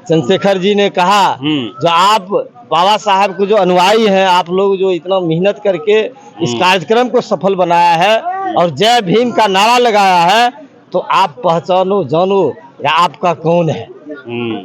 चंद्रशेखर जी ने कहा जो आप बाबा साहब को जो अनुयायी हैं, आप लोग जो इतना मेहनत करके इस कार्यक्रम को सफल बनाया है और जय भीम का नारा लगाया है, तो आप पहचानो जानो या आपका कौन है।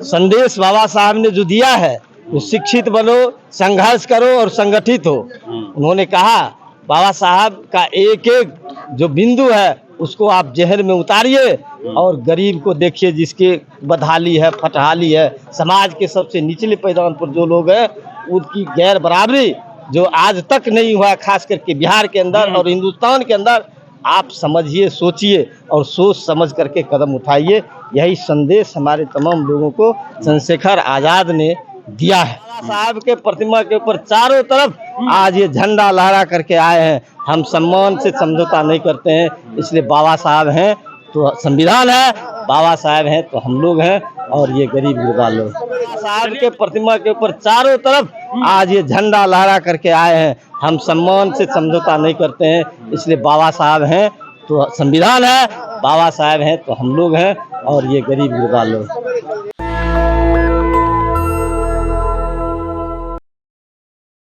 संदेश बाबा साहब ने जो दिया है, तो शिक्षित बनो, संघर्ष करो और संगठित हो। उन्होंने कहा बाबा साहब का एक एक जो बिंदु है उसको आप जहर में उतारिए और गरीब को देखिए, जिसके बदहाली है, फटहाली है, समाज के सबसे निचले पैदान पर जो लोग हैं उनकी गैर बराबरी जो आज तक नहीं हुआ, खास करके बिहार के अंदर और हिंदुस्तान के अंदर। आप समझिए, सोचिए और सोच समझ करके कदम उठाइए। यही संदेश हमारे तमाम लोगों को चंद्रशेखर आज़ाद ने दिया है। बाबा साहब के प्रतिमा के ऊपर चारों तरफ आज ये झंडा लहरा करके आए हैं। हम सम्मान से समझौता नहीं करते हैं, इसलिए बाबा साहब हैं तो संविधान है, बाबा साहब हैं तो हम लोग हैं और ये गरीब गुरबा लोग। बाबा साहब के प्रतिमा के ऊपर चारों तरफ आज ये झंडा लहरा करके आए हैं। हम सम्मान से समझौता नहीं करते हैं, इसलिए बाबा साहब हैं तो संविधान है, बाबा साहब हैं तो हम लोग हैं और ये गरीब गुरबा लोग।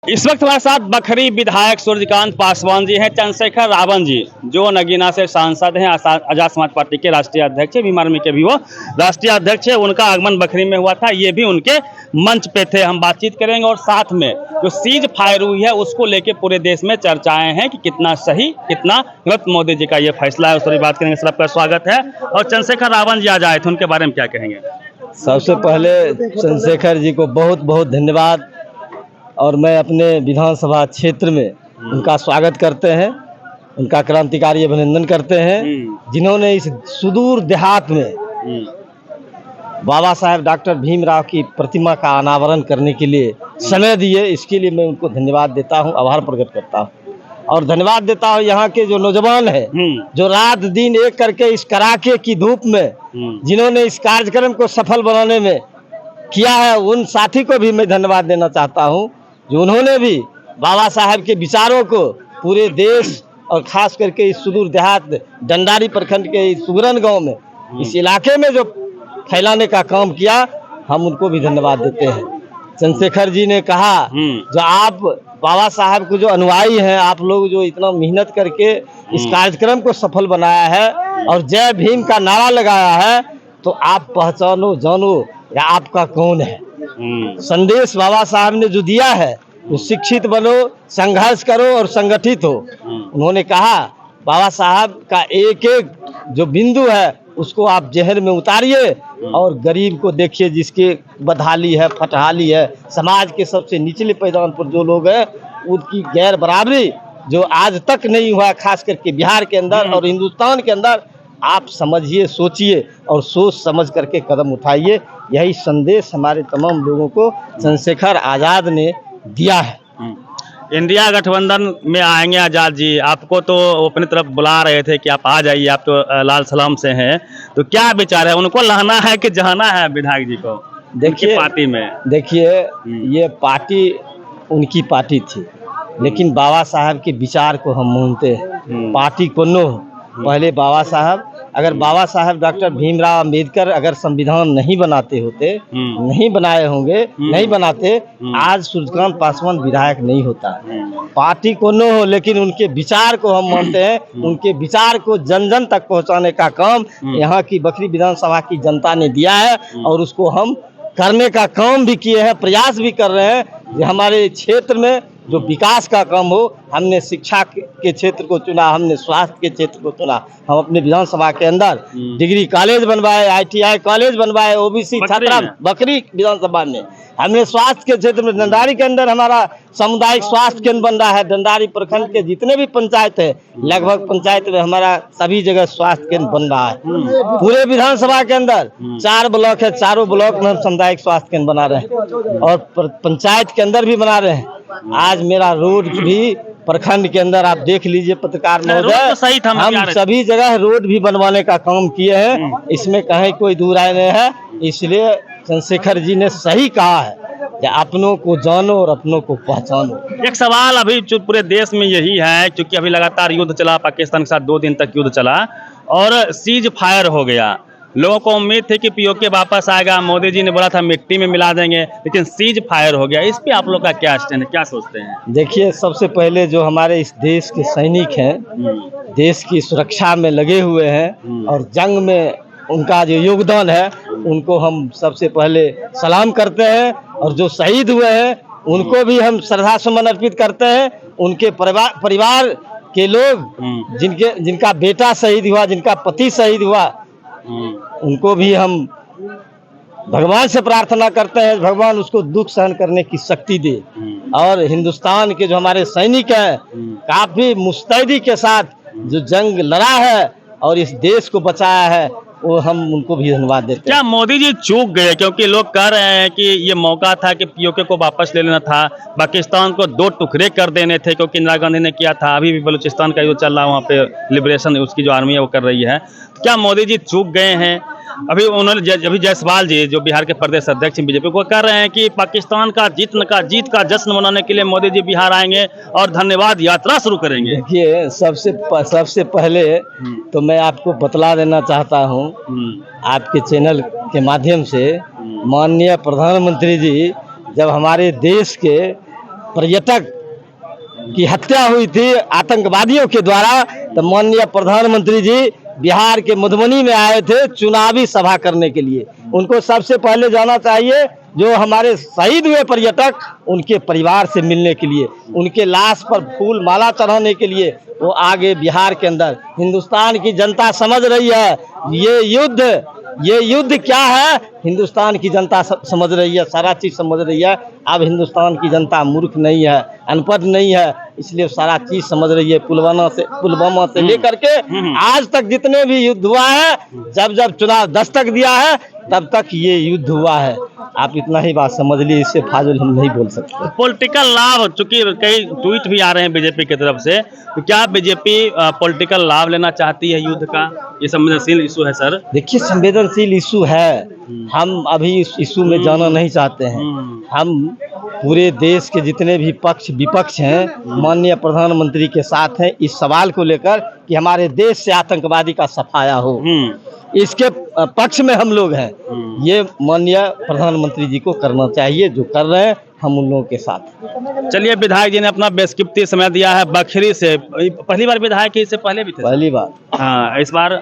इस वक्त हमारे साथ बखरी विधायक सूर्यकांत पासवान जी हैं, चंद्रशेखर रावण जी जो नगीना से सांसद हैं, आजाद समाज पार्टी के राष्ट्रीय अध्यक्ष है, बीमार में के भी वो राष्ट्रीय अध्यक्ष है। उनका आगमन बखरी में हुआ था, ये भी उनके मंच पे थे। हम बातचीत करेंगे और साथ में जो सीज फायर हुई है उसको लेके पूरे देश में चर्चाएं हैं कि कितना सही कितना गलत मोदी जी का ये फैसला है, उस पर बात करेंगे। सर आपका स्वागत है। और चंद्रशेखर रावण जी आज आए थे, उनके बारे में क्या कहेंगे? सबसे पहले चंद्रशेखर जी को बहुत बहुत धन्यवाद और मैं अपने विधानसभा क्षेत्र में उनका स्वागत करते हैं, उनका क्रांतिकारी अभिनंदन करते हैं, जिन्होंने इस सुदूर देहात में बाबा साहेब डॉक्टर भीमराव की प्रतिमा का अनावरण करने के लिए समय दिए। इसके लिए मैं उनको धन्यवाद देता हूं, आभार प्रकट करता हूं और धन्यवाद देता हूं यहाँ के जो नौजवान हैं, जो रात दिन एक करके इस कड़ाके की धूप में जिन्होंने इस कार्यक्रम को सफल बनाने में किया है, उन साथी को भी मैं धन्यवाद देना चाहता हूँ जो उन्होंने भी बाबा साहब के विचारों को पूरे देश और खास करके इस सुदूर देहात डंडारी प्रखंड के इस सुगरन गांव में इस इलाके में जो फैलाने का काम किया, हम उनको भी धन्यवाद देते हैं। चंद्रशेखर जी ने कहा जो आप बाबा साहब को जो अनुयायी हैं, आप लोग जो इतना मेहनत करके इस कार्यक्रम को सफल बनाया है और जय भीम का नारा लगाया है, तो आप पहचानो जानो या आपका कौन है। संदेश बाबा साहब ने जो दिया है, तो शिक्षित बनो, संघर्ष करो और संगठित हो। उन्होंने कहा बाबा साहब का एक एक जो बिंदु है उसको आप जहर में उतारिए और गरीब को देखिए, जिसके बदहाली है, फटहाली है, समाज के सबसे निचले पैदान पर जो लोग हैं उनकी गैर बराबरी जो आज तक नहीं हुआ, खास करके बिहार के अंदर और हिंदुस्तान के अंदर। आप समझिए, सोचिए और सोच समझ करके कदम उठाइए। यही संदेश हमारे तमाम लोगों को चंद्रशेखर आज़ाद ने दिया है। इंडिया गठबंधन में आएंगे आज़ाद जी, आपको तो अपनी तरफ बुला रहे थे कि आप आ जाइए, आप तो लाल सलाम से हैं, तो क्या विचार है? उनको लाना है कि जाना है विधायक जी को? देखिए पार्टी में, देखिए ये पार्टी उनकी पार्टी थी, लेकिन बाबा साहब के विचार को हम मानते हैं। पार्टी को नो पहले बाबा साहब, अगर बाबा साहब डॉक्टर भीमराव अंबेडकर अगर संविधान नहीं बनाते होते, नहीं बनाए होंगे, नहीं बनाते, आज सूर्यकांत पासवान विधायक नहीं होता। पार्टी को न हो, लेकिन उनके विचार को हम मानते हैं। उनके विचार को जन जन तक पहुंचाने का काम यहाँ की बखरी विधानसभा की जनता ने दिया है और उसको हम करने का काम भी किए हैं, प्रयास भी कर रहे हैं कि हमारे क्षेत्र में जो विकास का काम हो। हमने शिक्षा के क्षेत्र को चुना, हमने स्वास्थ्य के क्षेत्र को चुना। हम अपने विधानसभा के अंदर डिग्री कॉलेज बनवाए, ITI कॉलेज बनवाए, OBC छात्रा बखरी विधानसभा में। हमने स्वास्थ्य के क्षेत्र में डंडारी के अंदर हमारा सामुदायिक स्वास्थ्य केंद्र बन रहा है। डंडारी प्रखंड के जितने भी पंचायत है, लगभग पंचायत में हमारा सभी जगह स्वास्थ्य केंद्र बन रहा है। पूरे विधानसभा के अंदर 4 ब्लॉक है, चारों ब्लॉक में हम सामुदायिक स्वास्थ्य केंद्र बना रहे हैं और पंचायत के अंदर भी बना रहे हैं। आज मेरा रोड भी प्रखंड के अंदर आप देख लीजिए पत्रकार महोदय, तो हम सभी जगह रोड भी बनवाने का काम किए हैं, इसमें कहीं कोई दूर आए नहीं है। इसलिए चंद्रशेखर जी ने सही कहा है कि अपनों को जानो और अपनों को पहचानो। एक सवाल अभी जो पूरे देश में यही है, क्योंकि अभी लगातार युद्ध चला, पाकिस्तान के साथ 2 दिन तक युद्ध चला और सीज फायर हो गया, लोगों को उम्मीद थी कि पीओके वापस आएगा, मोदी जी ने बोला था मिट्टी में मिला देंगे, लेकिन सीज फायर हो गया। इस पे आप लोग का क्या स्टैंड है, क्या सोचते हैं? देखिए, सबसे पहले जो हमारे इस देश के सैनिक हैं, देश की सुरक्षा में लगे हुए हैं और जंग में उनका जो योगदान है, उनको हम सबसे पहले सलाम करते हैं। और जो शहीद हुए हैं उनको भी हम श्रद्धा सुमन अर्पित करते हैं। उनके परिवार के लोग जिनका बेटा शहीद हुआ, जिनका पति शहीद हुआ, उनको भी हम भगवान से प्रार्थना करते हैं, भगवान उसको दुख सहन करने की शक्ति दे। और हिंदुस्तान के जो हमारे सैनिक हैं, काफी मुस्तैदी के साथ जो जंग लड़ा है और इस देश को बचाया है, वो हम उनको भी धन्यवाद देते हैं। क्या मोदी जी चूक गए? क्योंकि लोग कह रहे हैं कि ये मौका था कि पीओके को वापस ले लेना था, पाकिस्तान को 2 टुकड़े कर देने थे, क्योंकि इंदिरा गांधी ने किया था। अभी भी बलूचिस्तान का जो चल रहा है वहाँ पे लिबरेशन उसकी जो आर्मी है वो कर रही है। तो क्या मोदी जी चूक गए हैं? अभी उन्होंने अभी जायसवाल जी जो बिहार के प्रदेश अध्यक्ष बीजेपी को कह रहे हैं कि पाकिस्तान का जीत का जश्न मनाने के लिए मोदी जी बिहार आएंगे और धन्यवाद यात्रा शुरू करेंगे। देखिए, सबसे पहले तो मैं आपको बतला देना चाहता हूँ आपके चैनल के माध्यम से, माननीय प्रधानमंत्री जी जब हमारे देश के पर्यटक की हत्या हुई थी आतंकवादियों के द्वारा, तो माननीय प्रधानमंत्री जी बिहार के मधुबनी में आए थे चुनावी सभा करने के लिए। उनको सबसे पहले जाना चाहिए जो हमारे शहीद हुए पर्यटक, उनके परिवार से मिलने के लिए, उनके लाश पर फूल माला चढ़ाने के लिए वो आगे बिहार के अंदर। हिंदुस्तान की जनता समझ रही है ये युद्ध क्या है, हिंदुस्तान की जनता समझ रही है, सारा चीज़ समझ रही है। अब हिंदुस्तान की जनता मूर्ख नहीं है, अनपढ़ नहीं है, इसलिए सारा चीज़ समझ रही है। पुलवामा से लेकर के आज तक जितने भी युद्ध हुआ है, जब चुनाव दस्तक दिया है, तब तक ये युद्ध हुआ है। आप इतना ही बात समझ लीजिए, इससे फाजुल हम नहीं बोल सकते। पॉलिटिकल लाभ, चूंकि कई ट्वीट भी आ रहे हैं बीजेपी की तरफ से, तो क्या बीजेपी पॉलिटिकल लाभ लेना चाहती है युद्ध का? ये संवेदनशील इशू है सर। देखिए, संवेदनशील इशू है, हम अभी इस इशू में जाना नहीं चाहते हैं। हम पूरे देश के जितने भी पक्ष विपक्ष हैं माननीय प्रधानमंत्री के साथ हैं इस सवाल को लेकर कि हमारे देश से आतंकवादी का सफाया हो, इसके पक्ष में हम लोग हैं। ये माननीय प्रधानमंत्री जी को करना चाहिए, जो कर रहे हैं, हम उन लोगों के साथ। चलिए, विधायक जी ने अपना बेशकीमती समय दिया है बखरी से। पहली बार विधायक है, इससे पहले भी थे? पहली बार। हाँ, इस बार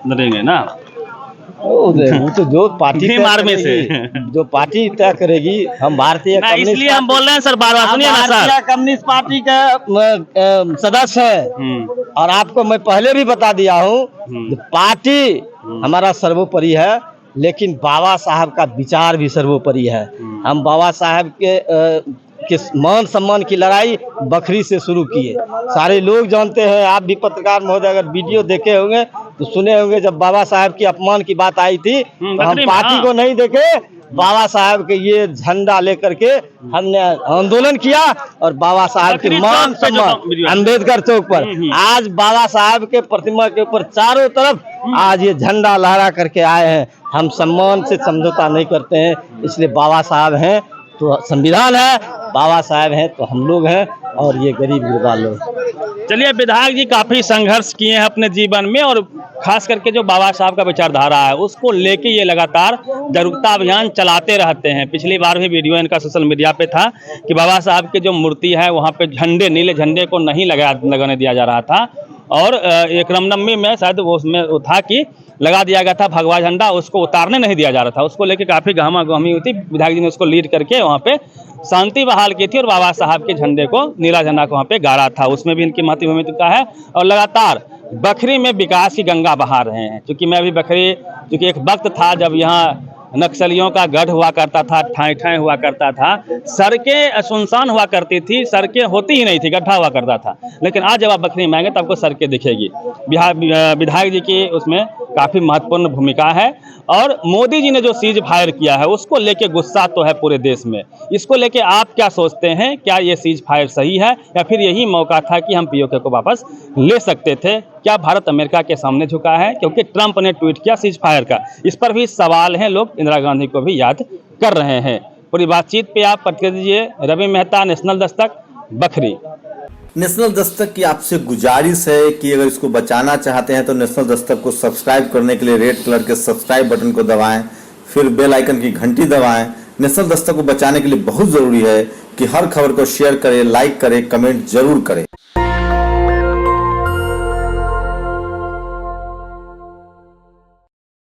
लड़ेंगे ना? वो तो जो पार्टी में से जो पार्टी तय करेगी। हम भारतीय इसलिए हम बोल रहे हैं सर, बार-बार सुनिए ना सर। भारतीय कम्युनिस्ट पार्टी के सदस्य हैं और आपको मैं पहले भी बता दिया हूँ, पार्टी हमारा सर्वोपरि है, लेकिन बाबा साहब का विचार भी सर्वोपरि है। हम बाबा साहब के मान सम्मान की लड़ाई बखरी से शुरू किए। सारे लोग जानते हैं, आप भी पत्रकार महोदय अगर वीडियो देखे होंगे तो सुने होंगे, जब बाबा साहब की अपमान की बात आई थी तो हम पार्टी को नहीं देखे, बाबा साहब के ये झंडा लेकर के हमने आंदोलन किया और बाबा साहब के मान सम्मान अम्बेडकर चौक पर आज बाबा साहब के प्रतिमा के ऊपर चारों तरफ आज ये झंडा लहरा करके आए हैं। हम सम्मान से समझौता नहीं करते हैं, इसलिए बाबा साहब हैं तो संविधान है, बाबा साहब हैं तो हम लोग हैं और ये गरीब गुरबा लोग। चलिए, विधायक जी काफी संघर्ष किए हैं अपने जीवन में और खास करके जो बाबा साहब का विचारधारा है उसको लेके ये लगातार जागरूकता अभियान चलाते रहते हैं। पिछली बार भी वीडियो इनका सोशल मीडिया पे था कि बाबा साहब की जो मूर्ति है वहाँ पे नीले झंडे को नहीं लगाने दिया जा रहा था और एक रामनवमी में शायद वो उसमें था कि लगा दिया गया था भगवा झंडा, उसको उतारने नहीं दिया जा रहा था। उसको लेके काफ़ी गहमा-गहमी हुई थी। विधायक जी ने उसको लीड करके वहाँ पे शांति बहाल की थी और बाबा साहब के झंडे को, नीला झंडा को वहाँ पे गाड़ा था। उसमें भी इनकी महत्वपूर्ण भूमिका है और लगातार बखरी में विकास की गंगा बहा रहे हैं। क्योंकि मैं अभी बखरी, क्योंकि एक वक्त था जब यहाँ नक्सलियों का गढ़ हुआ करता था, ठाई हुआ करता था, सड़कें सुनसान हुआ करती थी, सड़कें होती ही नहीं थी, गड्ढा हुआ करता था। लेकिन आज जब आप बखरी में आएंगे तो आपको सड़कें दिखेगी। विधायक जी की उसमें काफ़ी महत्वपूर्ण भूमिका है और मोदी जी ने जो सीज फायर किया है उसको लेके गुस्सा तो है पूरे देश में। इसको लेके आप क्या सोचते हैं, क्या ये सीज फायर सही है या फिर यही मौका था कि हम पीओके को वापस ले सकते थे? क्या भारत अमेरिका के सामने झुका है? क्योंकि ट्रंप ने ट्वीट किया सीज फायर का, इस पर भी सवाल हैं, लोग इंदिरा गांधी को भी याद कर रहे हैं। पूरी बातचीत पे आप प्रतिक्रिया दीजिए। रवि मेहता, नेशनल दस्तक, बखरी। नेशनल दस्तक की आपसे गुजारिश है कि अगर इसको बचाना चाहते हैं तो नेशनल दस्तक को सब्सक्राइब करने के लिए रेड कलर के सब्सक्राइब बटन को दबाएं, फिर बेल आइकन की घंटी दबाएं। नेशनल दस्तक को बचाने के लिए बहुत जरूरी है कि हर खबर को शेयर करें, लाइक करें, कमेंट जरूर करें।